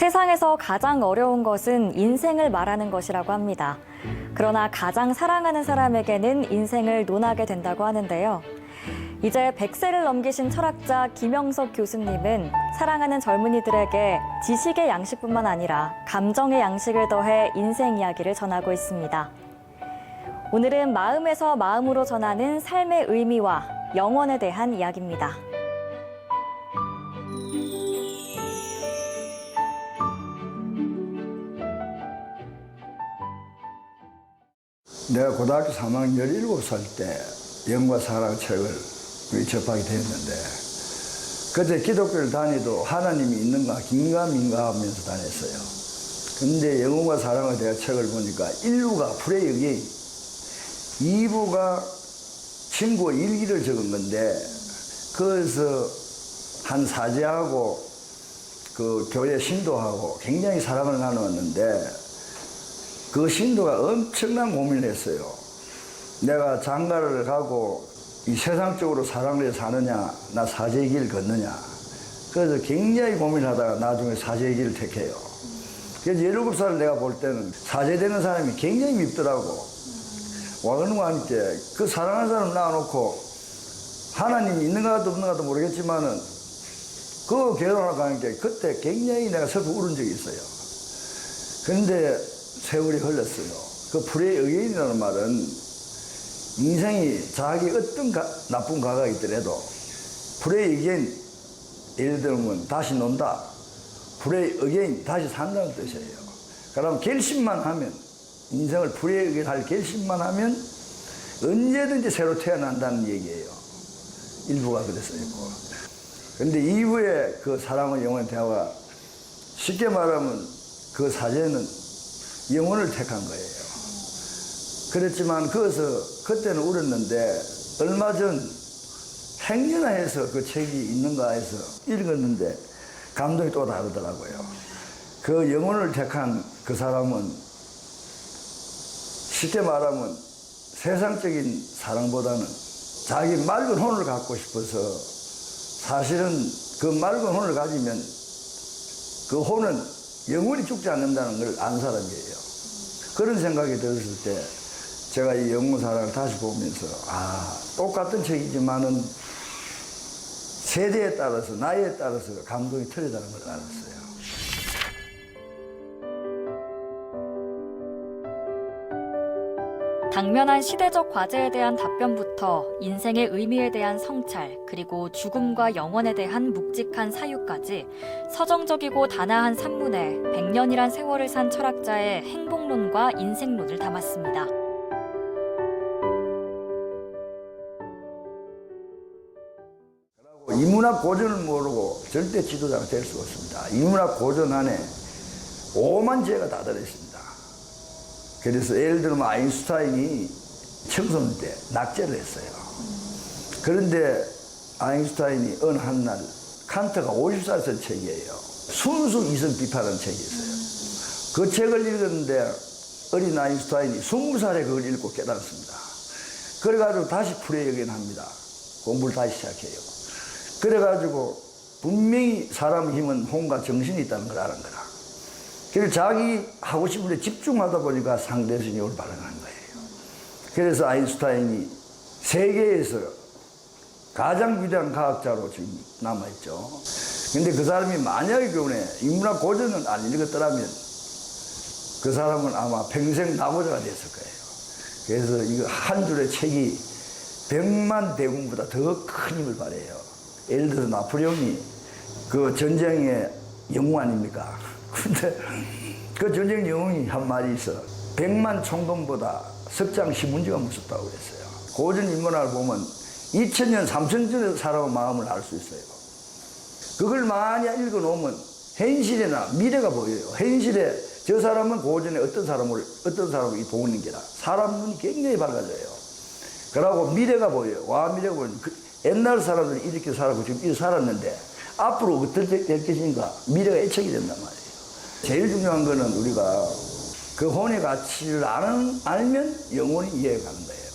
세상에서 가장 어려운 것은 인생을 말하는 것이라고 합니다. 그러나 가장 사랑하는 사람에게는 인생을 논하게 된다고 하는데요. 이제 100세를 넘기신 철학자 김영석 교수님은 사랑하는 젊은이들에게 지식의 양식뿐만 아니라 감정의 양식을 더해 인생 이야기를 전하고 있습니다. 오늘은 마음에서 마음으로 전하는 삶의 의미와 영원에 대한 이야기입니다. 내가 고등학교 3학년 17살 때 영과 사랑 책을 접하게 되었는데, 그때 기독교를 다니도 하나님이 있는가 긴가민가 하면서 다녔어요. 근데 영과 사랑에 대한 책을 보니까 1부가 프레이 어게인, 2부가 친구의 일기를 적은 건데, 거기서 한 사제하고 그 교회 신도하고 굉장히 사랑을 나누었는데, 그 신도가 엄청난 고민을 했어요. 내가 장가를 가고 이 세상적으로 사랑을 해서 사느냐, 나 사제의 길을 걷느냐. 그래서 굉장히 고민하다가 나중에 사제의 길을 택해요. 그래서 17살 내가 볼 때는 사제되는 사람이 굉장히 밉더라고. 와그누와 함께 그 사랑하는 사람 낳아놓고 하나님이 있는가도 없는가도 모르겠지만은 그 결혼을 가니까 그때 굉장히 내가 슬퍼 울은 적이 있어요. 그런데 세월이 흘렀어요. 그 프레이 어게인이라는 말은 인생이 자기 어떤 나쁜 과거가 있더라도 프레이 어게인, 예를 들면 다시 논다, 프레이 어게인, 다시 산다는 뜻이에요. 그럼 결심만 하면, 인생을 프레이 어게인 할 결심만 하면 언제든지 새로 태어난다는 얘기예요. 일부가 그랬어 있고. 근데 2부의 그 사랑은 영원의 대화가, 쉽게 말하면 그 사제는 영혼을 택한 거예요. 그랬지만 거기서 그때는 울었는데, 얼마 전 행여나해서 그 책이 있는가 해서 읽었는데 감동이 또 다르더라고요. 그 영혼을 택한 그 사람은 쉽게 말하면 세상적인 사랑보다는 자기 맑은 혼을 갖고 싶어서, 사실은 그 맑은 혼을 가지면 그 혼은 영원히 죽지 않는다는 걸 안 사람이에요. 그런 생각이 들었을 때 제가 이 영문사랑을 다시 보면서, 똑같은 책이지만은 세대에 따라서, 나이에 따라서 감동이 틀리다는 걸 알았어요. 당면한 시대적 과제에 대한 답변부터 인생의 의미에 대한 성찰, 그리고 죽음과 영원에 대한 묵직한 사유까지 서정적이고 단아한 산문에 100년이란 세월을 산 철학자의 행복론과 인생론을 담았습니다. 이문학 고전을 모르고 절대 지도자가 될 수가 없습니다. 이문학 고전 안에 오만 죄가 다 들어있습니다. 그래서 예를 들면 아인슈타인이 청소년 때 낙제를 했어요. 그런데 아인슈타인이 어느 한날, 칸트가 50살 쓴 책이에요. 순수 이성 비판하는 책이 있어요. 그 책을 읽었는데 어린 아인슈타인이 20살에 그걸 읽고 깨달았습니다. 그래가지고 다시 프레이 어게인 합니다. 공부를 다시 시작해요. 그래가지고 분명히 사람 힘은 혼과 정신이 있다는 걸 아는 거라. 그래서 자기 하고 싶은 데 집중하다 보니까 상대에서 힘을 발휘하는 거예요. 그래서 아인슈타인이 세계에서 가장 위대한 과학자로 지금 남아있죠. 근데 그 사람이 만약에 교훈에 인문학 고전을 안 읽었더라면 그 사람은 아마 평생 낙오자가 됐을 거예요. 그래서 이거 한 줄의 책이 100만 대군보다 더 큰 힘을 발휘해요. 예를 들어서 나폴레옹이 그 전쟁의 영웅 아닙니까? 근데 그 전쟁 영웅이 한 말이 있어. 100만 총동보다 석장 신문지가 무섭다고 그랬어요. 고전 인문학을 보면 2000년, 3000년 전에 살아온 마음을 알 수 있어요. 그걸 많이 읽어놓으면 현실이나 미래가 보여요. 현실에 저 사람은 고전에 어떤 사람을 보는 게라. 사람 눈이 굉장히 밝아져요. 그러고 미래가 보여요. 와, 미래가 보여요. 옛날 사람들이 이렇게 살았고 지금 이렇게 살았는데 앞으로 어떻게 될 것인가, 미래가 예측이 된단 말이에요. 제일 중요한 거는 우리가 그 혼의 가치를 알면 영혼이 이해가 가는 거예요.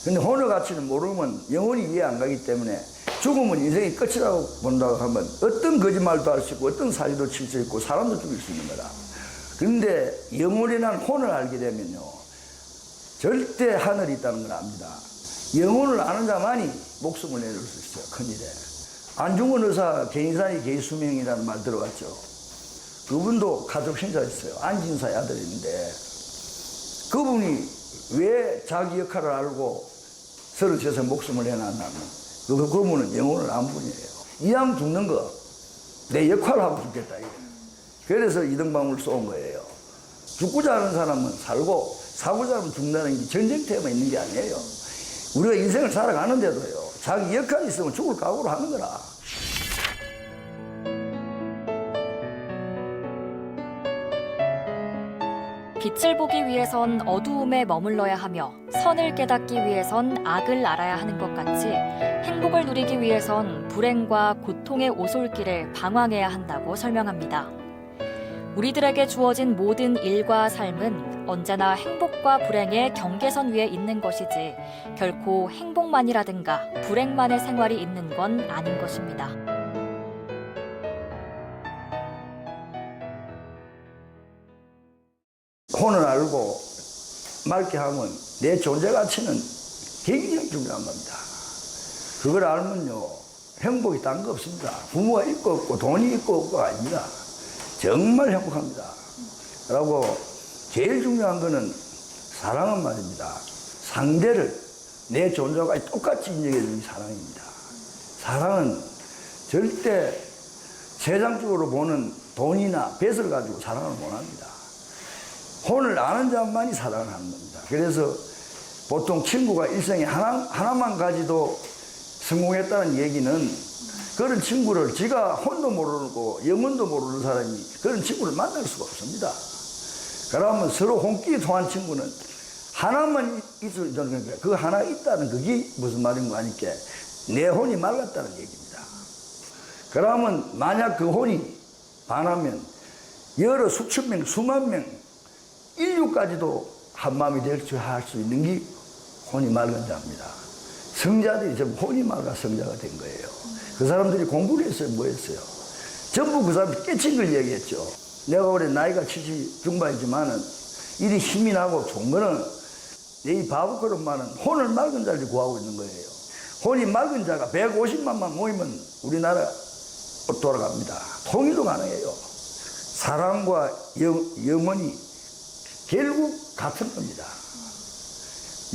근데 혼의 가치를 모르면 영혼이 이해 안 가기 때문에 죽음은 인생의 끝이라고 본다고 하면 어떤 거짓말도 할 수 있고 어떤 사기도 칠 수 있고 사람도 죽일 수 있는 거다. 그런데 영원이란 혼을 알게 되면요, 절대 하늘이 있다는 걸 압니다. 영혼을 아는 자만이 목숨을 내놓을 수 있어요. 큰일에. 안중근 의사 개인사의 개수명이라는 말 들어봤죠. 그분도 가족 신사였어요. 안진사의 아들인데 그분이 왜 자기 역할을 알고 서로 져서 목숨을 내놨냐면 그분은 영혼을 안 분이에요. 이왕 죽는 거 내 역할을 하고 죽겠다 이게. 그래서 이등방을 쏜 거예요. 죽고자 하는 사람은 살고 사고자 하면 죽는다는 게 전쟁터에만 있는 게 아니에요. 우리가 인생을 살아가는데도요, 자기 역할이 있으면 죽을 각오로 하는 거라. 빛을 보기 위해선 어두움에 머물러야 하며 선을 깨닫기 위해선 악을 알아야 하는 것 같이 행복을 누리기 위해선 불행과 고통의 오솔길을 방황해야 한다고 설명합니다. 우리들에게 주어진 모든 일과 삶은 언제나 행복과 불행의 경계선 위에 있는 것이지 결코 행복만이라든가 불행만의 생활이 있는 건 아닌 것입니다. 혼을 알고 맑게 하면 내 존재 가치는 굉장히 중요한 겁니다. 그걸 알면요, 행복이 딴 거 없습니다. 부모가 있고 없고 돈이 있고 없고가 아닙니다. 정말 행복합니다. 라고 제일 중요한 거는 사랑은 말입니다. 상대를 내 존재가 똑같이 인정해주는 게 사랑입니다. 사랑은 절대 세상적으로 보는 돈이나 뱃을 가지고 사랑을 못합니다. 혼을 아는 자만이 사랑을 하는 겁니다. 그래서 보통 친구가 일생에 하나만 가지도 성공했다는 얘기는 그런 친구를 지가 혼도 모르고 영혼도 모르는 사람이 그런 친구를 만날 수가 없습니다. 그러면 서로 혼기에 통한 친구는 하나만 있을 정도니까 그 하나 있다는 그게 무슨 말인 거 아니까 내 혼이 맑았다는 얘기입니다. 그러면 만약 그 혼이 반하면 여러 수천 명, 수만 명, 인류까지도 한마음이 될 수 할 수 있는 게 혼이 맑은 자입니다. 성자들이 전부 혼이 맑아 성자가 된 거예요. 그 사람들이 공부를 했어요, 뭐 했어요? 전부 그 사람이 깨친 걸 얘기했죠. 내가 올해 나이가 70 중반이지만은 이리 힘이 나고 좋은 거는 이 바보 그릇만은 혼을 맑은 자를 구하고 있는 거예요. 혼이 맑은 자가 150만만 모이면 우리나라 돌아갑니다. 통일도 가능해요. 사랑과 영원히 결국 같은 겁니다.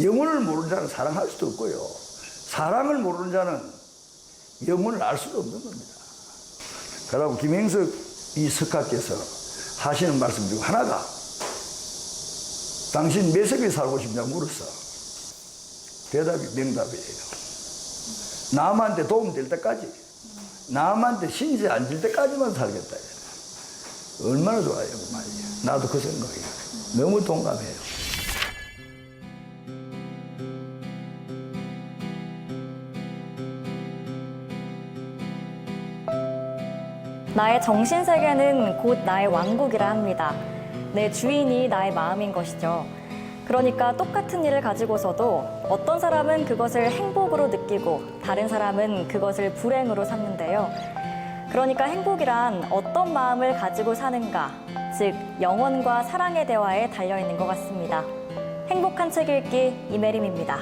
영혼을 모르는 자는 사랑할 수도 없고요. 사랑을 모르는 자는 영혼을 알 수도 없는 겁니다. 그러고 김행석 이 석학께서 하시는 말씀 중에 하나가 당신 몇 세기에 살고 싶냐고 물었어. 대답이 명답이에요. 남한테 도움될 때까지, 남한테 신세 안 질 때까지만 살겠다. 얼마나 좋아요, 그 말이에요. 나도 그 생각이에요. 너무 동감해요. 나의 정신세계는 곧 나의 왕국이라 합니다. 내 주인이 나의 마음인 것이죠. 그러니까 똑같은 일을 가지고서도 어떤 사람은 그것을 행복으로 느끼고 다른 사람은 그것을 불행으로 삼는데요. 그러니까 행복이란 어떤 마음을 가지고 사는가, 즉 영혼과 사랑의 대화에 달려있는 것 같습니다. 행복한 책 읽기 이메림입니다.